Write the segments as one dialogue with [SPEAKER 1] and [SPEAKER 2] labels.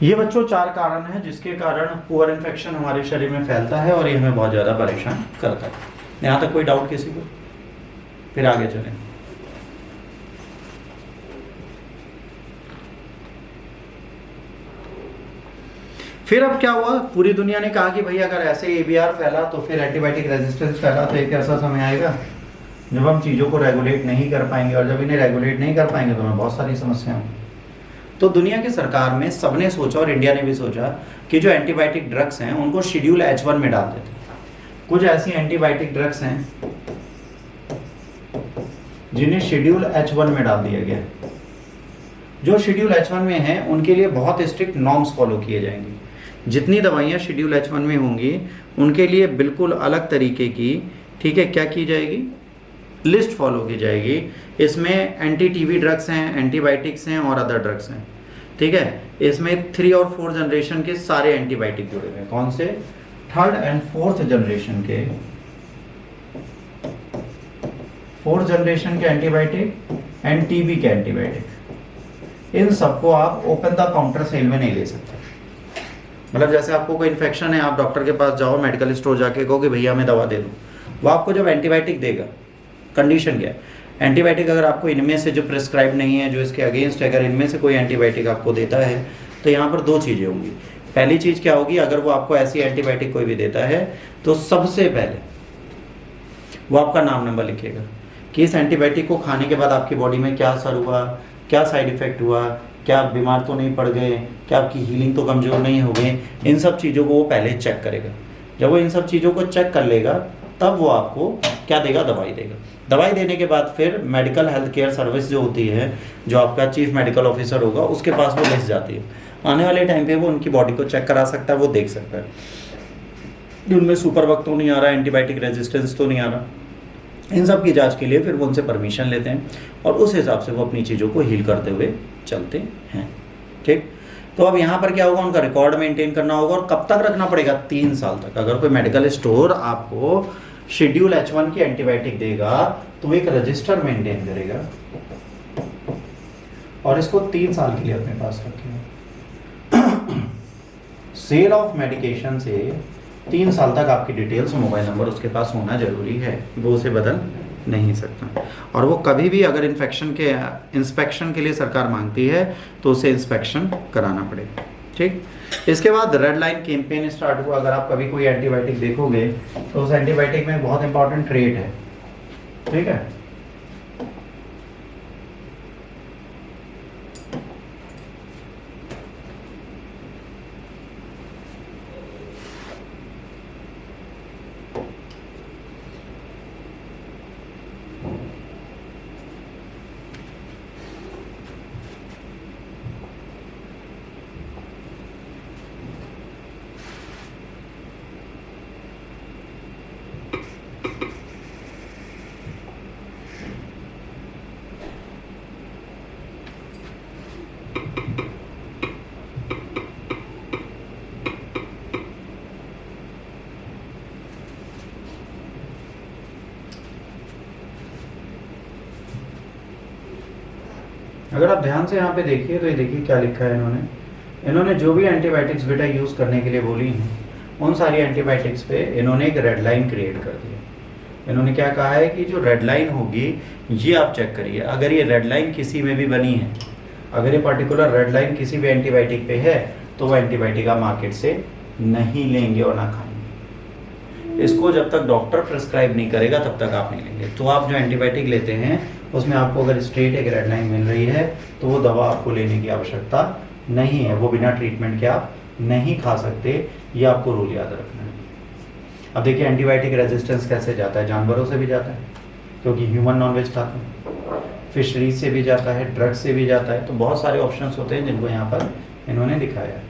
[SPEAKER 1] ये बच्चों 4 कारण हैं जिसके कारण पुअर इन्फेक्शन हमारे शरीर में फैलता है और ये हमें बहुत ज़्यादा परेशान करता है। यहाँ तक कोई डाउट किसी को? फिर आगे चलें। फिर अब क्या हुआ, पूरी दुनिया ने कहा कि भाई अगर ऐसे ABR फैला तो फिर एंटीबायोटिक रेजिस्टेंस फैला, तो एक ऐसा समय आएगा जब हम चीज़ों को रेगुलेट नहीं कर पाएंगे, और जब इन्हें रेगुलेट नहीं कर पाएंगे तो हमें बहुत सारी समस्याएं होंगी। तो दुनिया की सरकार में सबने सोचा, और इंडिया ने भी सोचा, कि जो एंटीबायोटिक ड्रग्स हैं उनको शेड्यूल H1 में डाल देते। कुछ ऐसी एंटीबायोटिक ड्रग्स हैं जिन्हें शेड्यूल H1 में डाल दिया गया। जो शेड्यूल H1 में हैं उनके लिए बहुत स्ट्रिक्ट नॉर्म्स फॉलो किए जाएंगे। जितनी दवाइयाँ शेड्यूल H1 में होंगी उनके लिए बिल्कुल अलग तरीके की, ठीक है, क्या की जाएगी, लिस्ट फॉलो की जाएगी। इसमें एंटी टीबी ड्रग्स हैं, एंटीबायोटिक्स हैं और अदर ड्रग्स हैं, ठीक है। इसमें 3 और 4 जनरेशन के सारे एंटीबायोटिक जुड़े हुए हैं। कौन से? 3rd and 4th जनरेशन के, 4th जनरेशन के एंटीबायोटिक एंड टीबी के एंटीबायोटिक। इन सबको आप ओपन द काउंटर सेल में नहीं ले सकते। मतलब जैसे आपको कोई इन्फेक्शन है, आप डॉक्टर के पास जाओ, मेडिकल स्टोर जाके कहो कि भैया हमें दवा दे दो, वो आपको जब एंटीबायोटिक देगा, कंडीशन क्या है, एंटीबायोटिक अगर आपको इनमें से जो प्रिस्क्राइब नहीं है, जो इसके अगेंस्ट है, अगर इनमें से कोई एंटीबायोटिक आपको देता है तो यहाँ पर 2 चीज़ें होंगी। पहली चीज़ क्या होगी, अगर वो आपको ऐसी एंटीबायोटिक कोई भी देता है तो सबसे पहले वो आपका नाम नंबर लिखेगा कि इस एंटीबायोटिक को खाने के बाद आपकी बॉडी में क्या असर हुआ, क्या साइड इफेक्ट हुआ, क्या आप बीमार तो नहीं पड़ गए, क्या आपकी हीलिंग तो कमज़ोर नहीं हो गई। इन सब चीज़ों को वो पहले चेक करेगा। जब वो इन सब चीज़ों को चेक कर लेगा तब वो आपको क्या देगा, दवाई देगा। दवाई देने के बाद फिर मेडिकल हेल्थ केयर सर्विस जो होती है, जो आपका चीफ मेडिकल ऑफिसर होगा, उसके पास वो लिस्ट जाती है। आने वाले टाइम पे वो उनकी बॉडी को चेक करा सकता है, वो देख सकता है कि उनमें सुपर वर्क तो नहीं आ रहा, एंटीबायोटिक रेजिस्टेंस तो नहीं आ रहा। इन सब की जांच के लिए फिर वो उनसे परमिशन लेते हैं और उस हिसाब से वो अपनी चीज़ों को हील करते हुए चलते हैं, ठीक। तो अब यहाँ पर क्या होगा, उनका रिकॉर्ड मेंटेन करना होगा। और कब तक रखना पड़ेगा? 3 साल तक। अगर कोई मेडिकल स्टोर आपको शेड्यूल H1 की एंटीबायोटिक देगा तो एक रजिस्टर मेंटेन करेगा और इसको 3 साल के लिए अपने पास रखेगा। सेल ऑफ मेडिकेशन से 3 साल तक आपकी डिटेल्स और मोबाइल नंबर उसके पास होना जरूरी है, वो उसे बदल नहीं सकता। और वो कभी भी अगर इंस्पेक्शन के लिए सरकार मांगती है तो उसे इंस्पेक्शन कराना पड़ेगा, ठीक। इसके बाद रेड लाइन कैंपेन स्टार्ट हुआ। अगर आप कभी कोई एंटीबायोटिक देखोगे तो उस एंटीबायोटिक में बहुत इंपॉर्टेंट ट्रेट है, ठीक है। अगर आप ध्यान से यहाँ पे देखिए तो ये देखिए क्या लिखा है इन्होंने जो भी एंटीबायोटिक्स बेटा यूज़ करने के लिए बोली हैं उन सारी एंटीबायोटिक्स पे इन्होंने एक रेड लाइन क्रिएट कर दिया। इन्होंने क्या कहा है कि जो रेड लाइन होगी ये आप चेक करिए, अगर ये रेड लाइन किसी में भी बनी है, अगर ये पर्टिकुलर रेड लाइन किसी भी एंटीबायोटिक पे है तो वो एंटीबायोटिक आप मार्केट से नहीं लेंगे और ना खाएंगे। इसको जब तक डॉक्टर प्रिस्क्राइब नहीं करेगा तब तक आप नहीं लेंगे। तो आप जो एंटीबायोटिक लेते हैं उसमें आपको अगर स्ट्रेट एक रेड लाइन मिल रही है तो वो दवा आपको लेने की आवश्यकता नहीं है, वो बिना ट्रीटमेंट के आप नहीं खा सकते। ये आपको रूल याद रखना है। अब देखिए एंटीबायोटिक रेजिस्टेंस कैसे जाता है, जानवरों से भी जाता है क्योंकि ह्यूमन नॉनवेज खाते हैं, फिशरीज से भी जाता है, ड्रग्स से भी जाता है। तो बहुत सारे ऑप्शंस होते हैं जिनको यहाँ पर इन्होंने दिखाया है,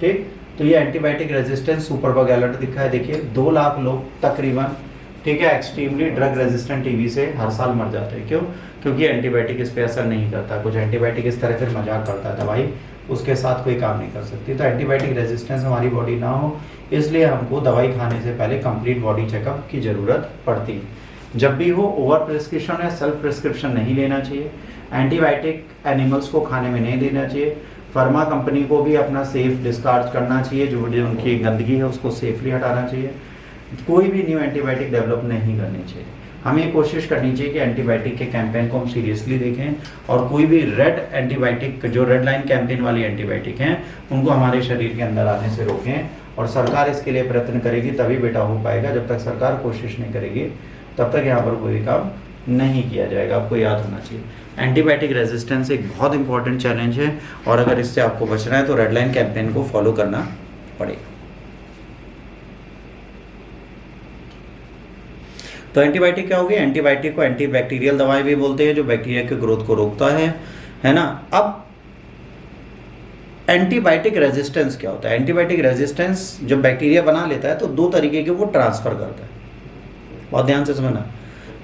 [SPEAKER 1] ठीक। तो ये antibiotic resistance super bug alert दिखा है। देखिए 2 लाख लोग तकरीबन, ठीक है, एक्सट्रीमली ड्रग रेजिस्टेंट टीबी से हर साल मर जाते हैं। क्यों? क्योंकि एंटीबायोटिक इस पर असर नहीं करता। कुछ एंटीबायोटिक इस तरह फिर मजाक करता है, दवाई उसके साथ कोई काम नहीं कर सकती। तो एंटीबायोटिक रेजिस्टेंस हमारी बॉडी ना हो इसलिए हमको दवाई खाने से पहले कंप्लीट बॉडी चेकअप की ज़रूरत पड़ती है। जब भी हो ओवर प्रिस्क्रिप्शन या सेल्फ प्रिस्क्रिप्शन नहीं लेना चाहिए। एंटीबायोटिक एनिमल्स को खाने में नहीं देना चाहिए। फार्मा कंपनी को भी अपना सेफ डिस्चार्ज करना चाहिए, जो उनकी गंदगी है उसको सेफली हटाना चाहिए। कोई भी न्यू एंटीबायोटिक डेवलप नहीं करनी चाहिए। हमें कोशिश करनी चाहिए कि एंटीबायोटिक के कैंपेन को हम सीरियसली देखें और कोई भी रेड एंटीबायोटिक, जो रेड लाइन कैंपेन वाली एंटीबायोटिक हैं, उनको हमारे शरीर के अंदर आने से रोकें। और सरकार इसके लिए प्रयत्न करेगी तभी बेटा हो पाएगा। जब तक सरकार कोशिश नहीं करेगी तब तक यहाँ पर कोई काम नहीं किया जाएगा। आपको याद होना चाहिए एंटीबायोटिक रेजिस्टेंस एक बहुत इंपॉर्टेंट चैलेंज है और अगर इससे आपको बचना है तो रेड लाइन कैंपेन को फॉलो करना पड़ेगा। तो एंटीबायोटिक क्या होगी? एंटीबायोटिक को एंटीबैक्टीरियल दवाएं भी बोलते हैं, जो बैक्टीरिया के ग्रोथ को रोकता है ना। अब एंटीबायोटिक रेजिस्टेंस क्या होता है? एंटीबायोटिक रेजिस्टेंस जब बैक्टीरिया बना लेता है तो दो तरीके के वो ट्रांसफर करता है। बहुत ध्यान से समझना,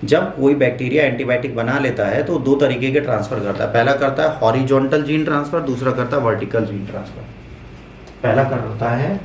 [SPEAKER 1] जब कोई बैक्टीरिया एंटीबायोटिक बना लेता है तो दो तरीके के ट्रांसफर करता है। पहला करता है हॉरिजॉन्टल जीन ट्रांसफर, दूसरा करता है वर्टिकल जीन ट्रांसफर। पहला करता है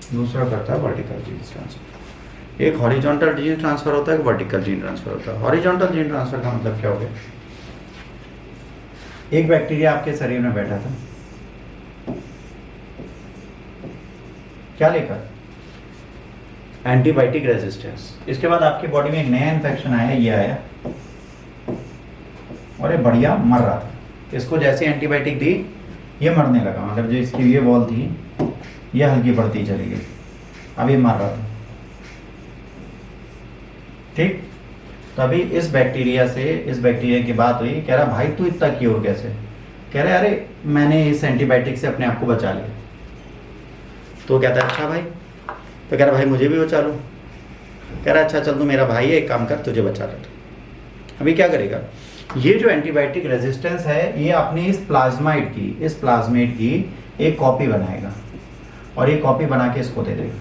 [SPEAKER 1] दूसरा करता है वर्टिकल जीन ट्रांसफर। एक हॉरिजॉन्टल जीन ट्रांसफर होता है, एक वर्टिकल जीन ट्रांसफर होता है। हॉरिजॉन्टल जीन ट्रांसफर का मतलब क्या हो गया? एक बैक्टीरिया आपके शरीर में बैठा था, क्या लेकर? Antibiotic resistance. इसके बाद आपकी बॉडी में एक नया इन्फेक्शन आया, ये आया और ये बढ़िया मर रहा था। इसको जैसे एंटीबायोटिक दी ये मरने लगा, मतलब जो इसकी ये वॉल थी ये हल्की पड़ती चली गई, अब ये मर रहा था। ठीक, तभी इस बैक्टीरिया की बात हुई। कह रहा भाई तू इतना क्योर कैसे? कह रहे अरे मैंने इस एंटीबायोटिक से अपने आप को बचा लिया। तो कहता है अच्छा भाई, तो कह रहा भाई मुझे भी बचा लो। कह रहा अच्छा चल तू मेरा भाई है, एक काम कर तुझे बचा लेता। अभी क्या करेगा? ये जो एंटीबायोटिक रेजिस्टेंस है ये अपनी इस प्लाज्माइड की एक कॉपी बनाएगा और ये कॉपी बना के इसको दे देगा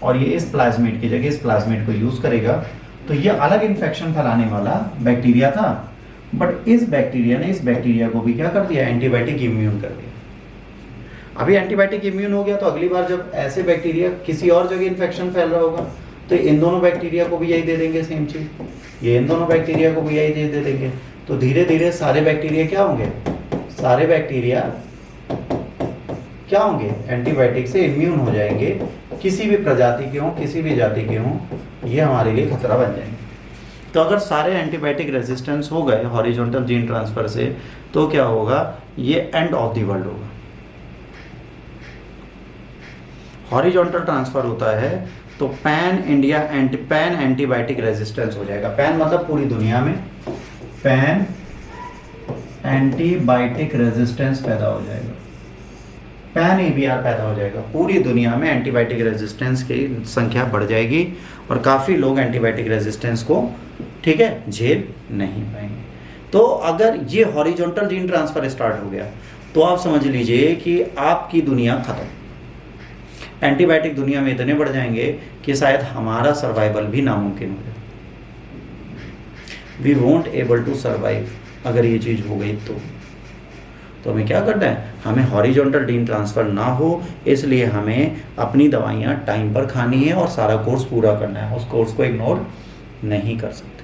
[SPEAKER 1] और ये इस प्लाज्माइड की जगह इस प्लाज्माइड को यूज करेगा। तो ये अलग इन्फेक्शन फैलाने वाला बैक्टीरिया था, बट इस बैक्टीरिया ने इस बैक्टीरिया को भी क्या कर दिया? एंटीबायोटिक इम्यून कर दिया। अभी एंटीबायोटिक इम्यून हो गया तो अगली बार जब ऐसे बैक्टीरिया किसी और जगह इन्फेक्शन फैल रहा होगा तो इन दोनों बैक्टीरिया को भी यही दे देंगे सेम चीज, ये इन दोनों बैक्टीरिया को भी यही दे देंगे। तो धीरे धीरे सारे बैक्टीरिया क्या होंगे? सारे बैक्टीरिया क्या होंगे? एंटीबायोटिक से इम्यून हो जाएंगे। किसी भी प्रजाति के हों, किसी भी जाति के हों, ये हमारे लिए खतरा बन जाएंगे। तो अगर सारे एंटीबायोटिक रेजिस्टेंस हो गए हॉरिजॉन्टल जीन ट्रांसफर से तो क्या होगा? ये एंड ऑफ द वर्ल्ड होगा। हॉरिजॉन्टल ट्रांसफर होता है तो पैन एंटीबायोटिक रेजिस्टेंस हो जाएगा। पैन मतलब पूरी दुनिया में, पैन एंटीबायोटिक रेजिस्टेंस पैदा हो जाएगा, पैन EBR पैदा हो जाएगा। पूरी दुनिया में एंटीबायोटिक रेजिस्टेंस की संख्या बढ़ जाएगी और काफ़ी लोग एंटीबायोटिक रेजिस्टेंस को ठीक है झेल नहीं पाएंगे। तो अगर ये हॉरिजॉन्टल जीन ट्रांसफर स्टार्ट हो गया तो आप समझ लीजिए कि आपकी दुनिया खत्म। एंटीबायोटिक दुनिया में इतने बढ़ जाएंगे कि शायद हमारा सर्वाइवल भी नामुमकिन हो जाए। We won't able to survive अगर ये चीज़ हो गई तो हमें क्या करना है? हमें हॉरिजॉन्टल जीन ट्रांसफर ना हो, इसलिए हमें अपनी दवाइयाँ टाइम पर खानी है और सारा कोर्स पूरा करना है। उस कोर्स को इग्नोर नहीं कर सकते।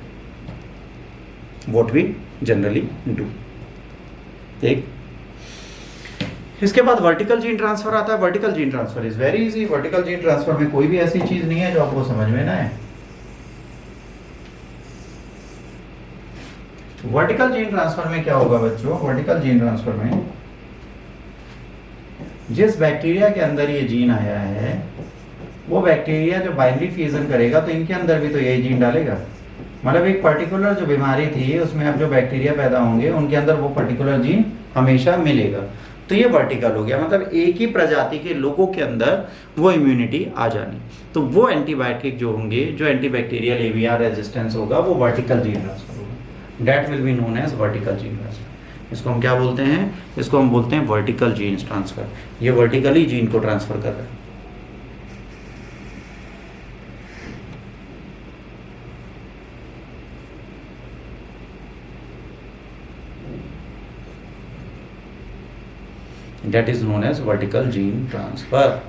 [SPEAKER 1] What we generally do. ठीक, इसके बाद वर्टिकल जीन ट्रांसफर आता है। Vertical gene transfer is very easy. Vertical gene transfer में कोई भी ऐसी चीज नहीं है जो आपको समझ में ना आए। वर्टिकल जीन ट्रांसफर में क्या होगा बच्चों? वर्टिकल जीन ट्रांसफर में जिस बैक्टीरिया के अंदर ये जीन आया है वो बैक्टीरिया जो बाइनरी फ्यूजन करेगा तो इनके अंदर भी तो यही जीन डालेगा। मतलब एक पर्टिकुलर जो बीमारी थी उसमें अब जो बैक्टीरिया पैदा होंगे उनके अंदर वो पर्टिकुलर जीन हमेशा मिलेगा। तो ये वर्टिकल हो गया, मतलब एक ही प्रजाति के लोगों के अंदर वो इम्यूनिटी आ जानी। तो वो एंटीबायोटिक जो होंगे, जो एंटीबैक्टीरियल EBR रेजिस्टेंस होगा वो वर्टिकल जीन ट्रांसफर होगा। That will be known as vertical gene transfer। इसको हम क्या बोलते हैं? इसको हम बोलते हैं वर्टिकल जीन ट्रांसफर। ये वर्टिकली जीन को ट्रांसफर कर रहा है। That is known as vertical gene transfer.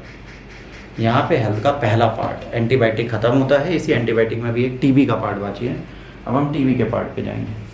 [SPEAKER 1] यहाँ पे हेल्थ का पहला पार्ट एंटीबायोटिक खत्म होता है। इसी एंटीबायोटिक में भी एक टीबी का पार्ट बाकी है। अब हम टीबी के पार्ट पे जाएंगे।